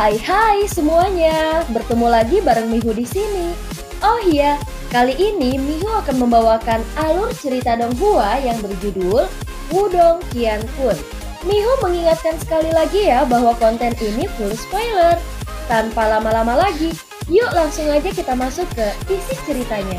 Hai semuanya, bertemu lagi bareng Mihu di sini. Oh iya, kali ini Mihu akan membawakan alur cerita Donghua yang berjudul Wudong Qiankun. Mihu mengingatkan sekali lagi ya bahwa konten ini full spoiler. Tanpa lama-lama lagi, yuk langsung aja kita masuk ke isi ceritanya.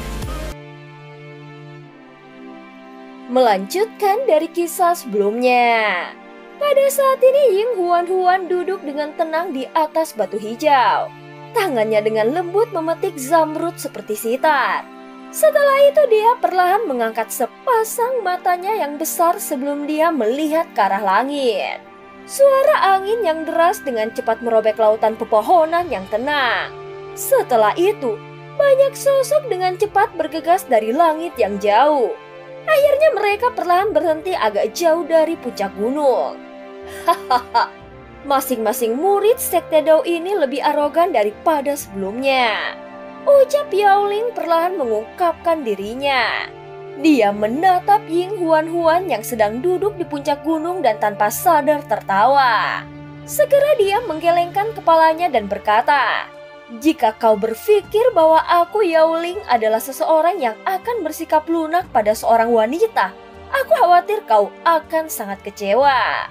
Melanjutkan dari kisah sebelumnya. Pada saat ini Ying Huan duduk dengan tenang di atas batu hijau. Tangannya dengan lembut memetik zamrud seperti sitar. Setelah itu dia perlahan mengangkat sepasang matanya yang besar sebelum dia melihat ke arah langit. Suara angin yang deras dengan cepat merobek lautan pepohonan yang tenang. Setelah itu, banyak sosok dengan cepat bergegas dari langit yang jauh. Akhirnya mereka perlahan berhenti agak jauh dari puncak gunung. Hahaha, masing-masing murid sekte Dao ini lebih arogan daripada sebelumnya. Ucap Yaoling perlahan mengungkapkan dirinya. Dia menatap Ying Huan yang sedang duduk di puncak gunung dan tanpa sadar tertawa. Segera dia menggelengkan kepalanya dan berkata, "Jika kau berpikir bahwa aku Yaoling adalah seseorang yang akan bersikap lunak pada seorang wanita, aku khawatir kau akan sangat kecewa.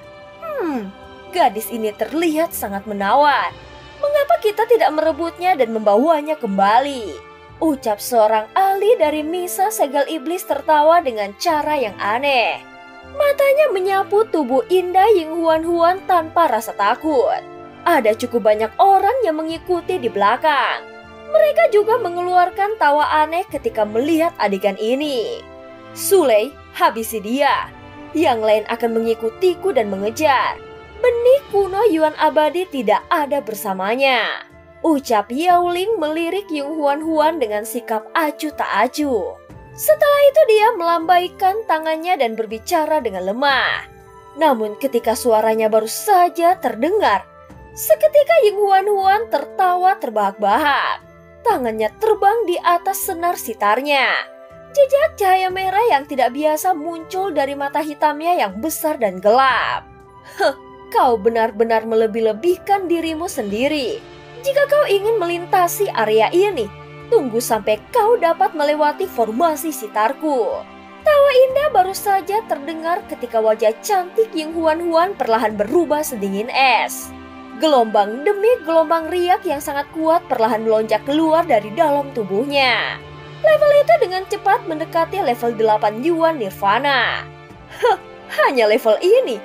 Gadis ini terlihat sangat menawan. Mengapa kita tidak merebutnya dan membawanya kembali?" Ucap seorang ahli dari Misa Segel Iblis tertawa dengan cara yang aneh. Matanya menyapu tubuh indah Ying Huan tanpa rasa takut. Ada cukup banyak orang yang mengikuti di belakang. Mereka juga mengeluarkan tawa aneh ketika melihat adegan ini. "Sulei, habisi dia. Yang lain akan mengikutiku dan mengejar. Benih kuno Yuan abadi tidak ada bersamanya." Ucap Yaoling melirik Ying Huan dengan sikap acuh tak acuh. Setelah itu dia melambaikan tangannya dan berbicara dengan lemah. Namun ketika suaranya baru saja terdengar, seketika Ying Huan tertawa terbahak-bahak. Tangannya terbang di atas senar sitarnya. Jejak cahaya merah yang tidak biasa muncul dari mata hitamnya yang besar dan gelap. Kau benar-benar melebih-lebihkan dirimu sendiri. Jika kau ingin melintasi area ini, tunggu sampai kau dapat melewati formasi sitarku. Tawa indah baru saja terdengar ketika wajah cantik Ying Huan perlahan berubah sedingin es. Gelombang demi gelombang riak yang sangat kuat perlahan melonjak keluar dari dalam tubuhnya. Level itu dengan cepat mendekati level 8 Yuan Nirvana. Hanya level ini.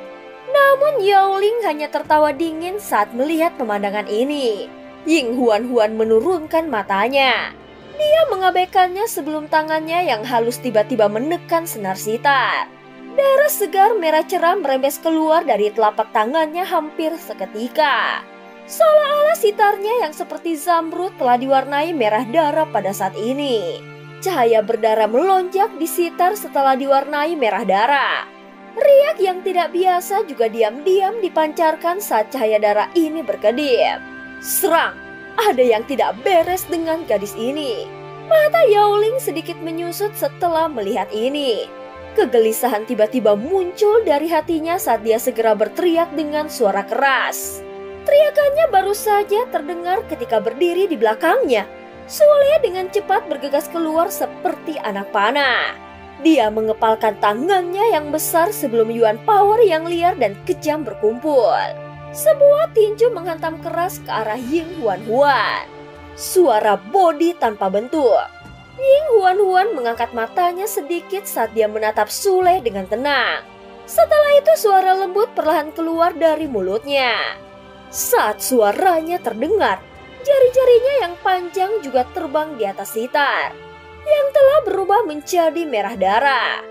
Namun Yaoling hanya tertawa dingin saat melihat pemandangan ini. Ying Huan menurunkan matanya. Dia mengabaikannya sebelum tangannya yang halus tiba-tiba menekan senar sitar. Darah segar merah cerah merembes keluar dari telapak tangannya hampir seketika. Seolah-olah sitarnya yang seperti zamrud telah diwarnai merah darah pada saat ini. Cahaya berdarah melonjak di sitar setelah diwarnai merah darah. Riak yang tidak biasa juga diam-diam dipancarkan saat cahaya darah ini berkedip. Serang! Ada yang tidak beres dengan gadis ini. Mata Yaoling sedikit menyusut setelah melihat ini. Kegelisahan tiba-tiba muncul dari hatinya saat dia segera berteriak dengan suara keras. Teriakannya baru saja terdengar ketika berdiri di belakangnya. Sule dengan cepat bergegas keluar seperti anak panah. Dia mengepalkan tangannya yang besar sebelum Yuan Power yang liar dan kejam berkumpul. Sebuah tinju menghantam keras ke arah Ying Huan. Suara bodi tanpa bentuk. Ying Huan mengangkat matanya sedikit saat dia menatap Sule dengan tenang. Setelah itu suara lembut perlahan keluar dari mulutnya. Saat suaranya terdengar, jari-jarinya yang panjang juga terbang di atas sitar, yang telah berubah menjadi merah darah.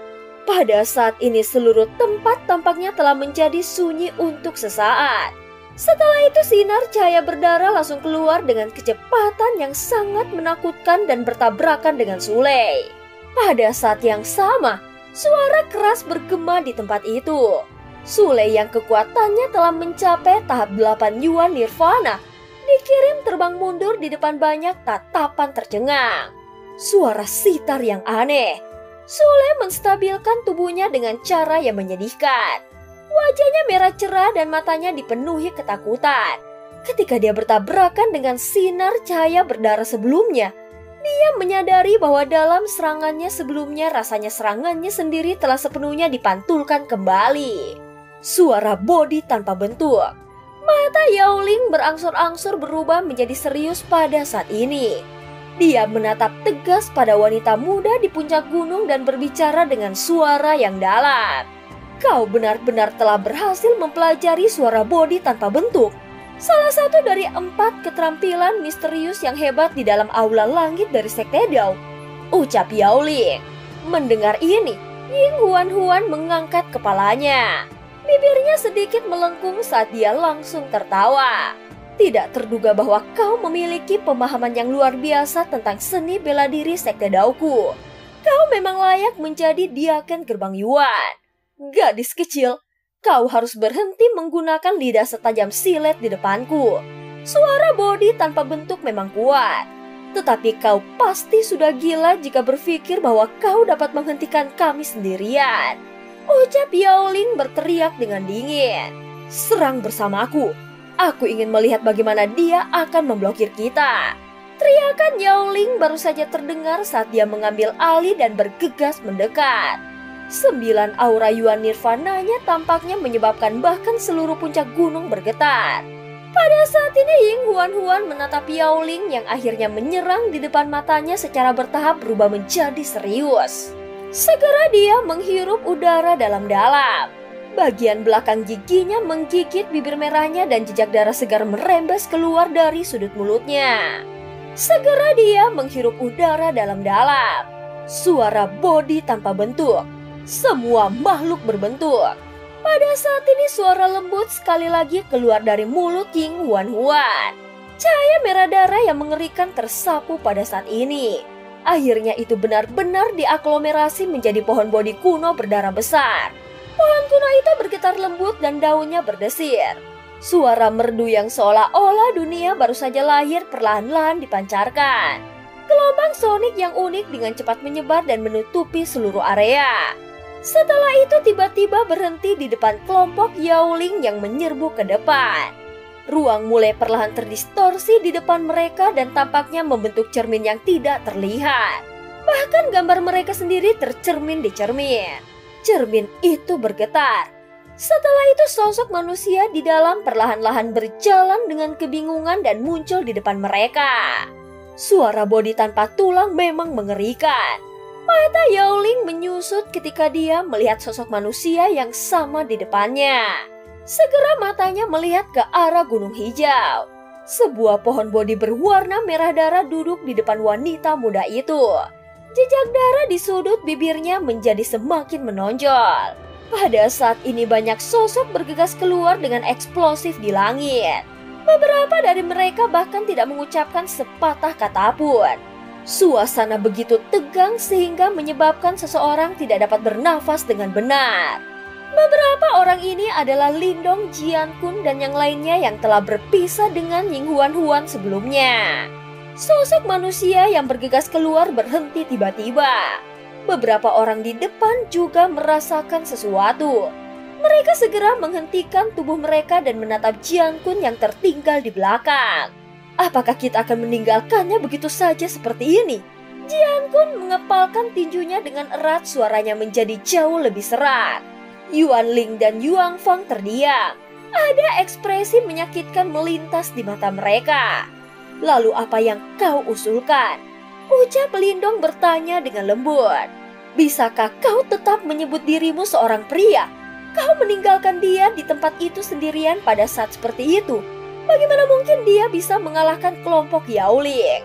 Pada saat ini seluruh tempat tampaknya telah menjadi sunyi untuk sesaat. Setelah itu sinar cahaya berdarah langsung keluar dengan kecepatan yang sangat menakutkan dan bertabrakan dengan Sule. Pada saat yang sama, suara keras bergema di tempat itu. Sule yang kekuatannya telah mencapai tahap 8 Yuan Nirvana dikirim terbang mundur di depan banyak tatapan tercengang. Suara sitar yang aneh. Sule menstabilkan tubuhnya dengan cara yang menyedihkan. Wajahnya merah cerah dan matanya dipenuhi ketakutan. Ketika dia bertabrakan dengan sinar cahaya berdarah sebelumnya, dia menyadari bahwa dalam serangannya sebelumnya rasanya serangannya sendiri telah sepenuhnya dipantulkan kembali. Suara bodi tanpa bentuk. Mata Yao Ling berangsur-angsur berubah menjadi serius pada saat ini. Dia menatap tegas pada wanita muda di puncak gunung dan berbicara dengan suara yang dalam. Kau benar-benar telah berhasil mempelajari suara bodi tanpa bentuk. Salah satu dari 4 keterampilan misterius yang hebat di dalam aula langit dari Sekte Dao, ucap Yao Ling. Mendengar ini, Ying Huan mengangkat kepalanya. Bibirnya sedikit melengkung saat dia langsung tertawa. Tidak terduga bahwa kau memiliki pemahaman yang luar biasa tentang seni bela diri Sekte Daoku. Kau memang layak menjadi Diaken Gerbang Yuan. Gadis kecil, kau harus berhenti menggunakan lidah setajam silet di depanku. Suara bodi tanpa bentuk memang kuat. Tetapi kau pasti sudah gila jika berpikir bahwa kau dapat menghentikan kami sendirian. Ucap Yao Ling berteriak dengan dingin. Serang bersamaku. Aku ingin melihat bagaimana dia akan memblokir kita. Teriakan Yao Ling baru saja terdengar saat dia mengambil alih dan bergegas mendekat. 9 aura Yuan Nirvananya tampaknya menyebabkan bahkan seluruh puncak gunung bergetar. Pada saat ini Ying Huan menatap Yao Ling yang akhirnya menyerang di depan matanya secara bertahap berubah menjadi serius. Segera dia menghirup udara dalam-dalam. Bagian belakang giginya menggigit bibir merahnya dan jejak darah segar merembes keluar dari sudut mulutnya. Segera dia menghirup udara dalam-dalam. Suara bodi tanpa bentuk. Semua makhluk berbentuk. Pada saat ini suara lembut sekali lagi keluar dari mulut Ying Huan. Cahaya merah darah yang mengerikan tersapu pada saat ini. Akhirnya itu benar-benar diaglomerasi menjadi pohon bodi kuno berdarah besar. Pohon kuno itu bergetar lembut dan daunnya berdesir. Suara merdu yang seolah-olah dunia baru saja lahir perlahan-lahan dipancarkan. Gelombang sonik yang unik dengan cepat menyebar dan menutupi seluruh area. Setelah itu tiba-tiba berhenti di depan kelompok Yao Ling yang menyerbu ke depan. Ruang mulai perlahan terdistorsi di depan mereka dan tampaknya membentuk cermin yang tidak terlihat. Bahkan gambar mereka sendiri tercermin di cermin. Cermin itu bergetar. Setelah itu sosok manusia di dalam perlahan-lahan berjalan dengan kebingungan dan muncul di depan mereka. Suara bodi tanpa tulang memang mengerikan. Mata Yao Ling menyusut ketika dia melihat sosok manusia yang sama di depannya. Segera matanya melihat ke arah gunung hijau. Sebuah pohon bodi berwarna merah darah duduk di depan wanita muda itu. Jejak darah di sudut bibirnya menjadi semakin menonjol. Pada saat ini banyak sosok bergegas keluar dengan eksplosif di langit. Beberapa dari mereka bahkan tidak mengucapkan sepatah kata pun. Suasana begitu tegang sehingga menyebabkan seseorang tidak dapat bernafas dengan benar. Beberapa orang ini adalah Lindong, Jiankun, dan yang lainnya yang telah berpisah dengan Ying Huan sebelumnya. Sosok manusia yang bergegas keluar berhenti tiba-tiba. Beberapa orang di depan juga merasakan sesuatu. Mereka segera menghentikan tubuh mereka dan menatap Jiankun yang tertinggal di belakang. Apakah kita akan meninggalkannya begitu saja seperti ini? Jiankun mengepalkan tinjunya dengan erat, suaranya menjadi jauh lebih serak. Yuan Ling dan Yuang Fang terdiam. Ada ekspresi menyakitkan melintas di mata mereka. Lalu apa yang kau usulkan? Ucap Lindong bertanya dengan lembut. Bisakah kau tetap menyebut dirimu seorang pria? Kau meninggalkan dia di tempat itu sendirian pada saat seperti itu. Bagaimana mungkin dia bisa mengalahkan kelompok Yao Ling?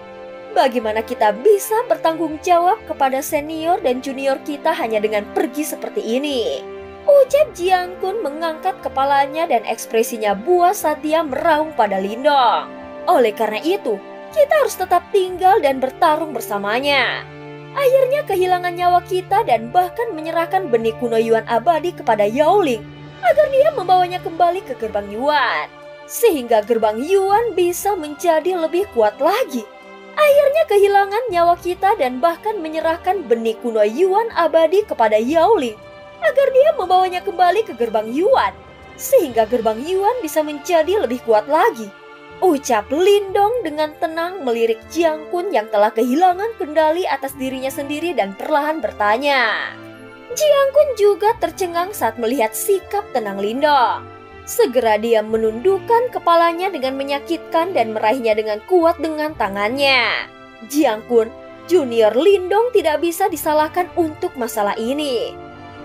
Bagaimana kita bisa bertanggung jawab kepada senior dan junior kita hanya dengan pergi seperti ini? Ucap Jiankun mengangkat kepalanya dan ekspresinya buas saat dia meraung pada Lindong. Oleh karena itu, kita harus tetap tinggal dan bertarung bersamanya. Akhirnya kehilangan nyawa kita dan bahkan menyerahkan benih kuno Yuan abadi kepada Yao Ling agar dia membawanya kembali ke gerbang Yuan. Sehingga gerbang Yuan bisa menjadi lebih kuat lagi. Akhirnya kehilangan nyawa kita dan bahkan menyerahkan benih kuno Yuan abadi kepada Yao Ling agar dia membawanya kembali ke gerbang Yuan. Sehingga gerbang Yuan bisa menjadi lebih kuat lagi. Ucap Lindong dengan tenang melirik Jiang Kun yang telah kehilangan kendali atas dirinya sendiri dan perlahan bertanya. Jiang Kun juga tercengang saat melihat sikap tenang Lindong. Segera dia menundukkan kepalanya dengan menyakitkan dan meraihnya dengan kuat dengan tangannya. Jiang Kun, Junior Lindong tidak bisa disalahkan untuk masalah ini.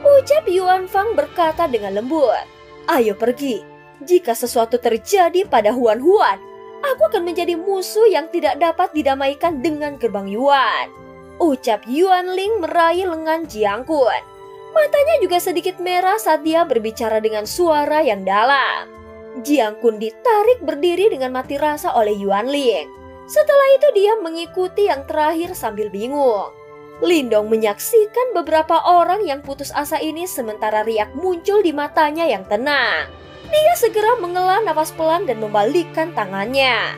Ucap Yuan Fang berkata dengan lembut. Ayo pergi. Jika sesuatu terjadi pada Huan Huan, aku akan menjadi musuh yang tidak dapat didamaikan dengan gerbang Yuan. Ucap Yuan Ling meraih lengan Jiang Kun. Matanya juga sedikit merah saat dia berbicara dengan suara yang dalam. Jiang Kun ditarik berdiri dengan mati rasa oleh Yuan Ling. Setelah itu dia mengikuti yang terakhir sambil bingung. Lindong menyaksikan beberapa orang yang putus asa ini sementara riak muncul di matanya yang tenang. Dia segera menghela nafas pelan dan membalikkan tangannya.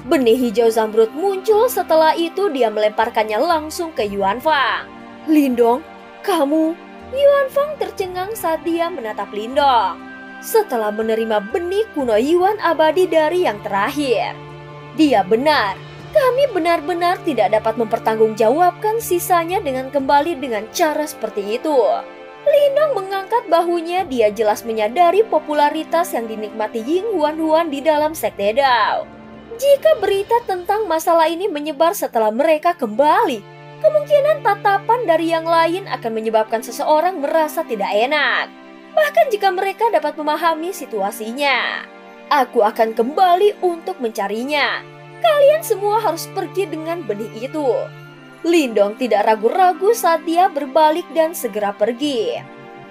Benih hijau zamrud muncul, setelah itu dia melemparkannya langsung ke Yuan Fang. Lindong, kamu... Yuan Fang tercengang saat dia menatap Lindong. Setelah menerima benih kuno Yuan abadi dari yang terakhir. Dia benar, kami benar-benar tidak dapat mempertanggungjawabkan sisanya dengan kembali dengan cara seperti itu. Lindong mengangkat bahunya, dia jelas menyadari popularitas yang dinikmati Ying Huan Huan di dalam Sekte Dao. Jika berita tentang masalah ini menyebar setelah mereka kembali, kemungkinan tatapan dari yang lain akan menyebabkan seseorang merasa tidak enak. Bahkan jika mereka dapat memahami situasinya. Aku akan kembali untuk mencarinya. Kalian semua harus pergi dengan benih itu. Lindong tidak ragu-ragu saat dia berbalik dan segera pergi.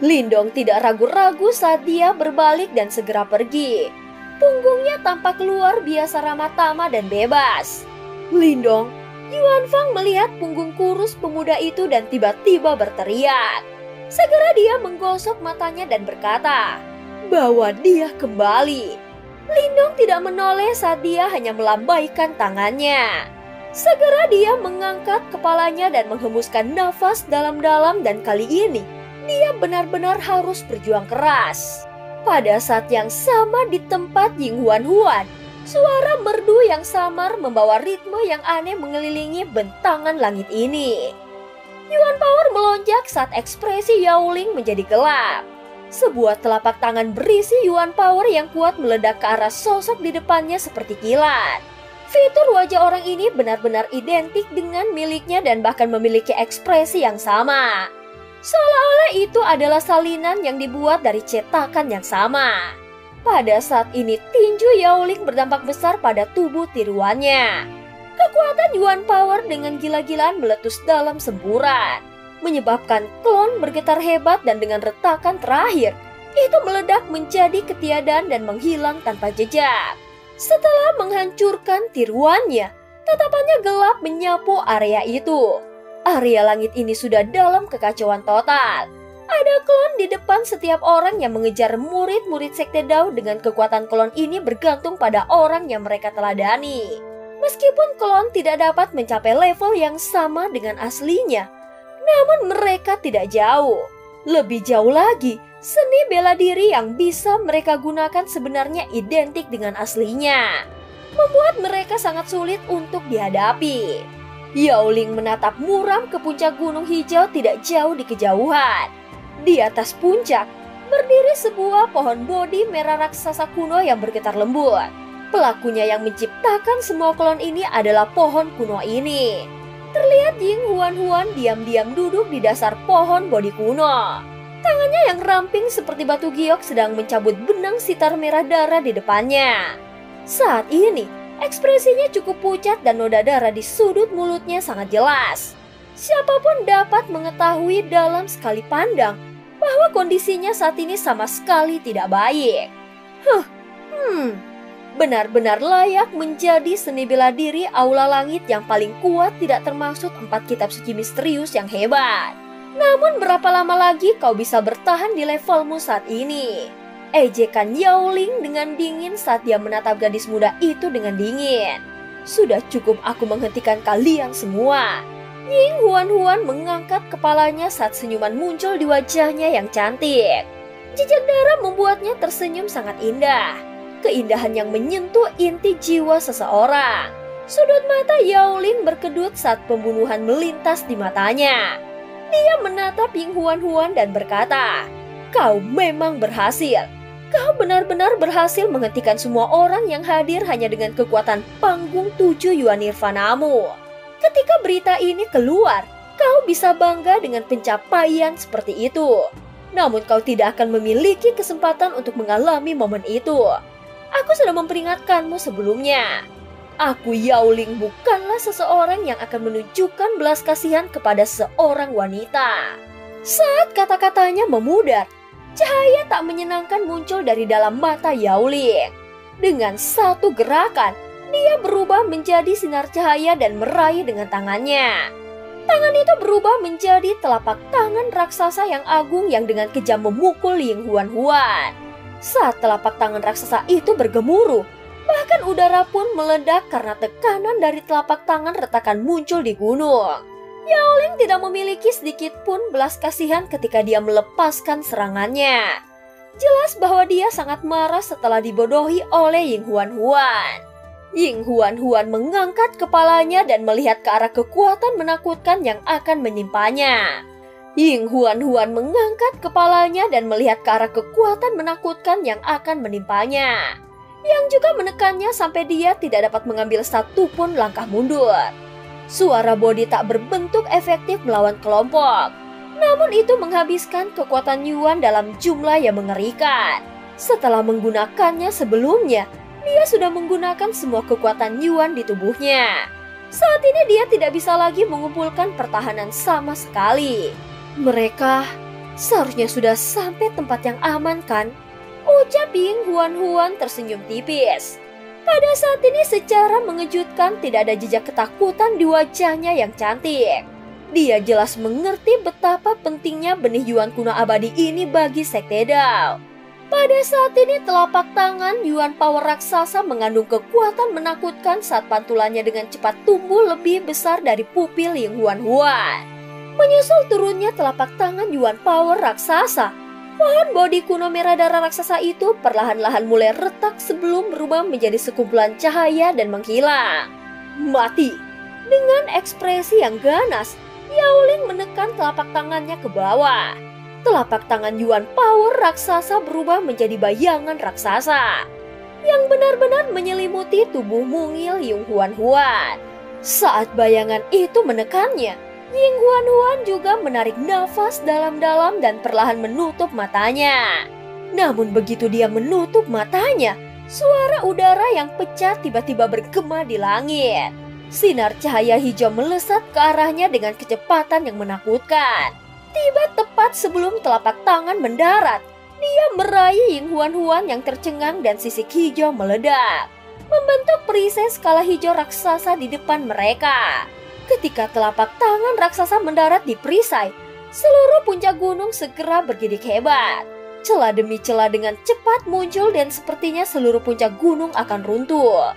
Lindong tidak ragu-ragu saat dia berbalik dan segera pergi. Punggungnya tampak luar biasa ramah tamah dan bebas. Lindong, Yuan Fang melihat punggung kurus pemuda itu dan tiba-tiba berteriak. Segera dia menggosok matanya dan berkata, "Bawa dia kembali." Lindong tidak menoleh saat dia hanya melambaikan tangannya. Segera dia mengangkat kepalanya dan menghembuskan nafas dalam-dalam, dan kali ini dia benar-benar harus berjuang keras. Pada saat yang sama di tempat Ying Huan Huan, suara merdu yang samar membawa ritme yang aneh mengelilingi bentangan langit ini. Yuan Power melonjak saat ekspresi Yao Ling menjadi gelap. Sebuah telapak tangan berisi Yuan Power yang kuat meledak ke arah sosok di depannya seperti kilat. Fitur wajah orang ini benar-benar identik dengan miliknya dan bahkan memiliki ekspresi yang sama. Seolah-olah itu adalah salinan yang dibuat dari cetakan yang sama. Pada saat ini tinju Yao Ling berdampak besar pada tubuh tiruannya. Kekuatan Yuan Power dengan gila-gilaan meletus dalam semburan, menyebabkan klon bergetar hebat dan dengan retakan terakhir, itu meledak menjadi ketiadaan dan menghilang tanpa jejak. Setelah menghancurkan tiruannya, tatapannya gelap menyapu area itu. Area langit ini sudah dalam kekacauan total. Ada klon di depan setiap orang yang mengejar murid-murid Sekte Dao. Dengan kekuatan klon ini bergantung pada orang yang mereka teladani. Meskipun klon tidak dapat mencapai level yang sama dengan aslinya, namun mereka tidak jauh. Lebih jauh lagi, seni bela diri yang bisa mereka gunakan sebenarnya identik dengan aslinya, membuat mereka sangat sulit untuk dihadapi. Yao Ling menatap muram ke puncak gunung hijau tidak jauh di kejauhan. Di atas puncak, berdiri sebuah pohon bodi merah raksasa kuno yang bergetar lembut. Pelakunya yang menciptakan semua klon ini adalah pohon kuno ini. Terlihat Ying Huan Huan diam-diam duduk di dasar pohon bodi kuno. Tangannya yang ramping seperti batu giok sedang mencabut benang sitar merah darah di depannya. Saat ini, ekspresinya cukup pucat dan noda darah di sudut mulutnya sangat jelas. Siapapun dapat mengetahui dalam sekali pandang bahwa kondisinya saat ini sama sekali tidak baik. Benar-benar layak menjadi seni bela diri aula langit yang paling kuat, tidak termasuk 4 kitab suci misterius yang hebat. Namun berapa lama lagi kau bisa bertahan di levelmu saat ini? Ejekan Yao Ling dengan dingin saat dia menatap gadis muda itu dengan dingin. Sudah cukup aku menghentikan kalian semua. Ying Huan Huan mengangkat kepalanya saat senyuman muncul di wajahnya yang cantik. Jejak darah membuatnya tersenyum sangat indah. keindahan yang menyentuh inti jiwa seseorang. Sudut mata Yao Ling berkedut saat pembunuhan melintas di matanya. Dia menatap Ying Huan dan berkata, "Kau memang berhasil. Kau benar-benar berhasil menghentikan semua orang yang hadir hanya dengan kekuatan panggung 7 Yuan Nirvanamu. Ketika berita ini keluar, kau bisa bangga dengan pencapaian seperti itu. Namun kau tidak akan memiliki kesempatan untuk mengalami momen itu. Aku sudah memperingatkanmu sebelumnya. Aku Yao Ling bukanlah seseorang yang akan menunjukkan belas kasihan kepada seorang wanita." Saat kata-katanya memudar, cahaya tak menyenangkan muncul dari dalam mata Yao Ling. Dengan satu gerakan, dia berubah menjadi sinar cahaya dan meraih dengan tangannya. Tangan itu berubah menjadi telapak tangan raksasa yang agung yang dengan kejam memukul Ying Huan. Saat telapak tangan raksasa itu bergemuruh, bahkan udara pun meledak karena tekanan dari telapak tangan retakan muncul di gunung. Yao Ling tidak memiliki sedikit pun belas kasihan ketika dia melepaskan serangannya. Jelas bahwa dia sangat marah setelah dibodohi oleh Ying Huan. Ying Huan mengangkat kepalanya dan melihat ke arah kekuatan menakutkan yang akan menimpanya. Ying Huan mengangkat kepalanya dan melihat ke arah kekuatan menakutkan yang akan menimpanya, yang juga menekannya sampai dia tidak dapat mengambil satu pun langkah mundur. Suara bodi tak berbentuk efektif melawan kelompok, namun itu menghabiskan kekuatan Yuan dalam jumlah yang mengerikan. Setelah menggunakannya sebelumnya, dia sudah menggunakan semua kekuatan Yuan di tubuhnya. Saat ini dia tidak bisa lagi mengumpulkan pertahanan sama sekali. Mereka seharusnya sudah sampai tempat yang aman, kan? Ucap Ying Huan tersenyum tipis. Pada saat ini secara mengejutkan tidak ada jejak ketakutan di wajahnya yang cantik. Dia jelas mengerti betapa pentingnya benih Yuan kuno abadi ini bagi Sekte Dao. Pada saat ini telapak tangan Yuan Power raksasa mengandung kekuatan menakutkan saat pantulannya dengan cepat tumbuh lebih besar dari pupil Ying Huan. Menyusul turunnya telapak tangan Yuan Power raksasa, pohon bodi kuno merah darah raksasa itu perlahan-lahan mulai retak sebelum berubah menjadi sekumpulan cahaya dan menghilang. Mati! Dengan ekspresi yang ganas, Yao Ling menekan telapak tangannya ke bawah. Telapak tangan Yuan Power raksasa berubah menjadi bayangan raksasa yang benar-benar menyelimuti tubuh mungil Ying Huan. Saat bayangan itu menekannya, Ying Huan juga menarik nafas dalam-dalam dan perlahan menutup matanya. Namun begitu dia menutup matanya, suara udara yang pecah tiba-tiba bergema di langit. Sinar cahaya hijau melesat ke arahnya dengan kecepatan yang menakutkan. Tiba tepat sebelum telapak tangan mendarat, dia meraih Ying Huan yang tercengang dan sisik hijau meledak, membentuk perisai skala hijau raksasa di depan mereka. Ketika telapak tangan raksasa mendarat di perisai, seluruh puncak gunung segera bergidik hebat. Celah demi celah dengan cepat muncul dan sepertinya seluruh puncak gunung akan runtuh.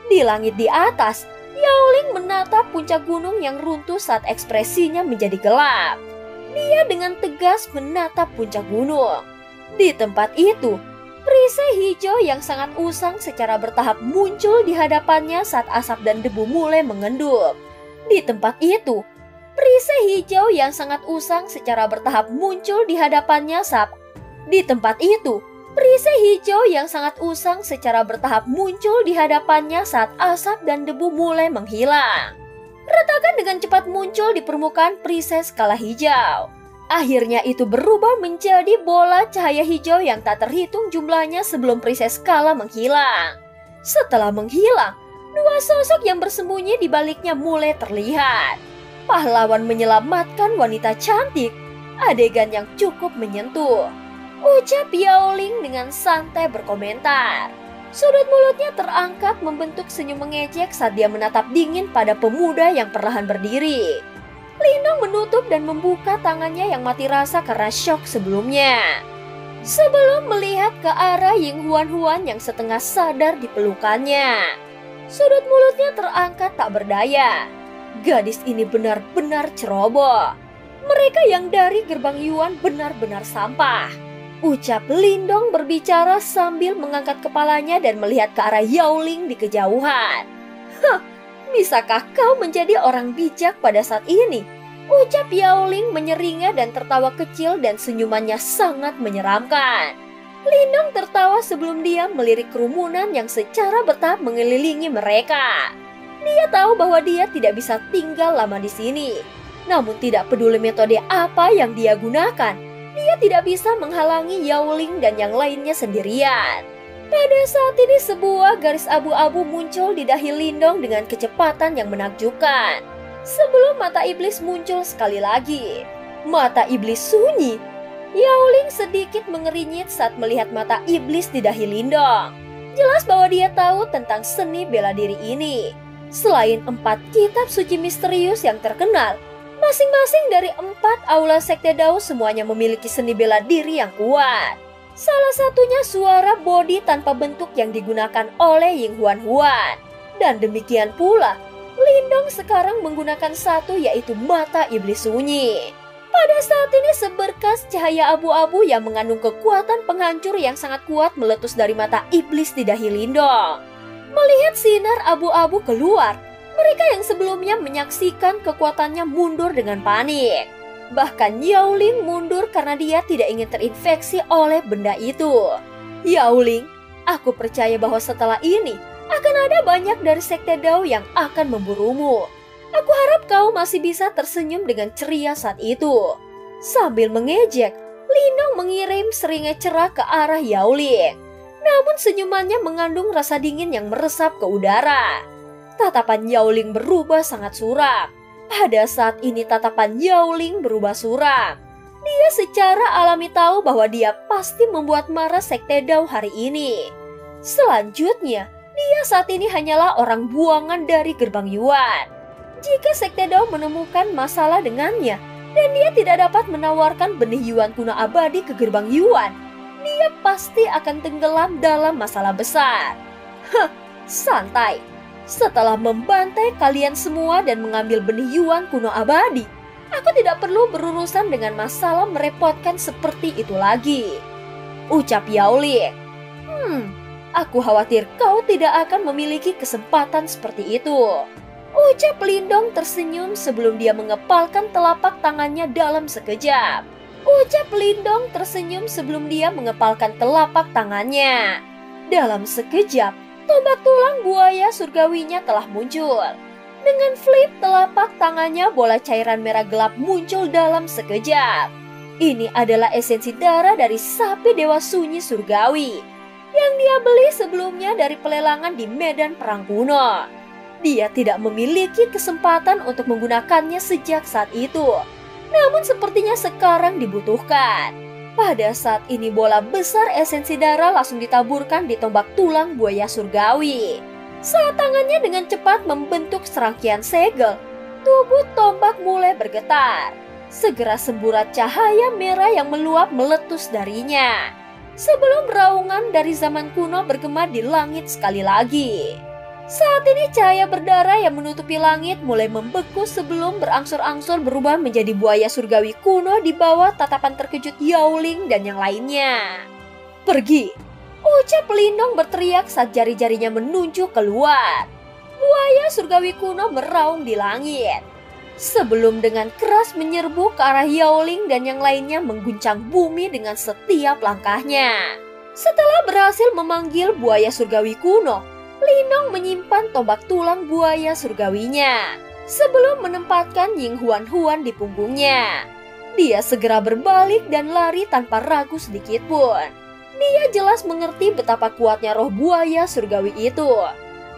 Di langit di atas, Yao Ling menatap puncak gunung yang runtuh saat ekspresinya menjadi gelap. Dia dengan tegas menatap puncak gunung. Di tempat itu, perisai hijau yang sangat usang secara bertahap muncul di hadapannya saat asap dan debu mulai mengendap. Di tempat itu, perisai hijau yang sangat usang secara bertahap muncul di hadapannya saat asap dan debu mulai menghilang. Retakan dengan cepat muncul di permukaan perisai skala hijau. Akhirnya itu berubah menjadi bola cahaya hijau yang tak terhitung jumlahnya sebelum perisai skala menghilang. Setelah menghilang, dua sosok yang bersembunyi di baliknya mulai terlihat. Pahlawan menyelamatkan wanita cantik, adegan yang cukup menyentuh. Ucap Yao Ling dengan santai berkomentar. Sudut mulutnya terangkat membentuk senyum mengejek saat dia menatap dingin pada pemuda yang perlahan berdiri. Linong menutup dan membuka tangannya yang mati rasa karena syok sebelumnya. Sebelum melihat ke arah Ying Huan yang setengah sadar di pelukannya. Sudut mulutnya terangkat tak berdaya. Gadis ini benar-benar ceroboh. Mereka yang dari gerbang Yuan benar-benar sampah. Ucap Lindong berbicara sambil mengangkat kepalanya dan melihat ke arah Yaoling di kejauhan. Hah, bisakah kau menjadi orang bijak pada saat ini? Ucap Yaoling menyeringai dan tertawa kecil dan senyumannya sangat menyeramkan. Lindong tertawa sebelum dia melirik kerumunan yang secara bertahap mengelilingi mereka. Dia tahu bahwa dia tidak bisa tinggal lama di sini. Namun tidak peduli metode apa yang dia gunakan, dia tidak bisa menghalangi Yaoling dan yang lainnya sendirian. Pada saat ini sebuah garis abu-abu muncul di dahi Lindong dengan kecepatan yang menakjubkan. Sebelum mata iblis muncul sekali lagi, mata iblis sunyi. Yaoling sedikit mengerinyit saat melihat mata iblis di dahi Lindong. Jelas bahwa dia tahu tentang seni bela diri ini. Selain 4 kitab suci misterius yang terkenal, masing-masing dari 4 aula sekte Dao semuanya memiliki seni bela diri yang kuat. Salah satunya suara bodi tanpa bentuk yang digunakan oleh Ying Huan. Dan demikian pula, Lindong sekarang menggunakan satu, yaitu mata iblis sunyi. Pada saat ini seberkas cahaya abu-abu yang mengandung kekuatan penghancur yang sangat kuat meletus dari mata iblis di dahi Lindong. Melihat sinar abu-abu keluar, mereka yang sebelumnya menyaksikan kekuatannya mundur dengan panik. Bahkan Yaoling mundur karena dia tidak ingin terinfeksi oleh benda itu. Yaoling, aku percaya bahwa setelah ini akan ada banyak dari sekte Dao yang akan memburumu. Aku harap kau masih bisa tersenyum dengan ceria saat itu. Sambil mengejek, Lindong mengirim seringai cerah ke arah Yaoling. Namun senyumannya mengandung rasa dingin yang meresap ke udara. Tatapan Yaoling berubah sangat suram. Pada saat ini tatapan Yaoling berubah suram. Dia secara alami tahu bahwa dia pasti membuat marah sekte Dao hari ini. Selanjutnya, dia saat ini hanyalah orang buangan dari gerbang Yuan. Jika sekte Dao menemukan masalah dengannya dan dia tidak dapat menawarkan benih Yuan kuno abadi ke gerbang Yuan, dia pasti akan tenggelam dalam masalah besar. Santai. Setelah membantai kalian semua dan mengambil benih Yuan kuno abadi, aku tidak perlu berurusan dengan masalah merepotkan seperti itu lagi. Ucap Yaoling. Aku khawatir kau tidak akan memiliki kesempatan seperti itu. Ucap Lindong tersenyum sebelum dia mengepalkan telapak tangannya dalam sekejap. Dalam sekejap, tombak tulang buaya surgawinya telah muncul. Dengan flip telapak tangannya, bola cairan merah gelap muncul dalam sekejap. Ini adalah esensi darah dari sapi dewa sunyi surgawi yang dia beli sebelumnya dari pelelangan di medan perang kuno. Dia tidak memiliki kesempatan untuk menggunakannya sejak saat itu. Namun sepertinya sekarang dibutuhkan. Pada saat ini bola besar esensi darah langsung ditaburkan di tombak tulang buaya surgawi. Saat tangannya dengan cepat membentuk serangkaian segel, tubuh tombak mulai bergetar. Segera semburat cahaya merah yang meluap meletus darinya. Sebelum raungan dari zaman kuno bergema di langit sekali lagi. Saat ini cahaya berdarah yang menutupi langit mulai membeku sebelum berangsur-angsur berubah menjadi buaya surgawi kuno di bawah tatapan terkejut Yaoling dan yang lainnya. Pergi! Ucap Lindong berteriak saat jari-jarinya menunjuk keluar. Buaya surgawi kuno meraung di langit. Sebelum dengan keras menyerbu ke arah Yaoling dan yang lainnya mengguncang bumi dengan setiap langkahnya. Setelah berhasil memanggil buaya surgawi kuno, Lindong menyimpan tombak tulang buaya surgawinya sebelum menempatkan Ying Huan di punggungnya. Dia segera berbalik dan lari tanpa ragu sedikit pun. Dia jelas mengerti betapa kuatnya roh buaya surgawi itu.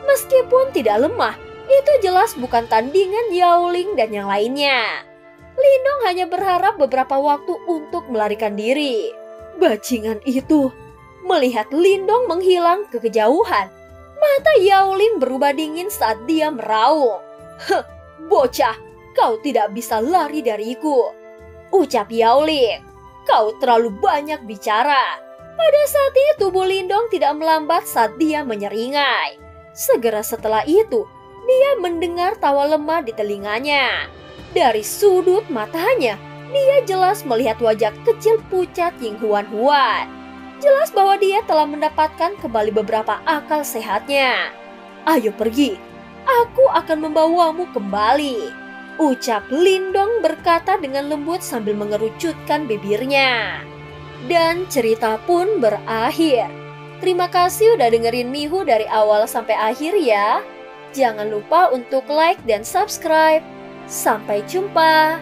Meskipun tidak lemah, itu jelas bukan tandingan Yaoling dan yang lainnya. Lindong hanya berharap beberapa waktu untuk melarikan diri. Bajingan itu. Melihat Lindong menghilang ke kejauhan, mata Yaoling berubah dingin saat dia meraung. Bocah, kau tidak bisa lari dariku. Ucap Yaoling. Kau terlalu banyak bicara. Pada saat ini tubuh Lindong tidak melambat saat dia menyeringai. Segera setelah itu, dia mendengar tawa lemah di telinganya. Dari sudut matanya, Dia jelas melihat wajah kecil pucat Ying Huan. Jelas bahwa dia telah mendapatkan kembali beberapa akal sehatnya. "Ayo pergi, aku akan membawamu kembali," ucap Lindong berkata dengan lembut sambil mengerucutkan bibirnya. Dan cerita pun berakhir. Terima kasih udah dengerin Mihu dari awal sampai akhir ya. Jangan lupa untuk like dan subscribe. Sampai jumpa.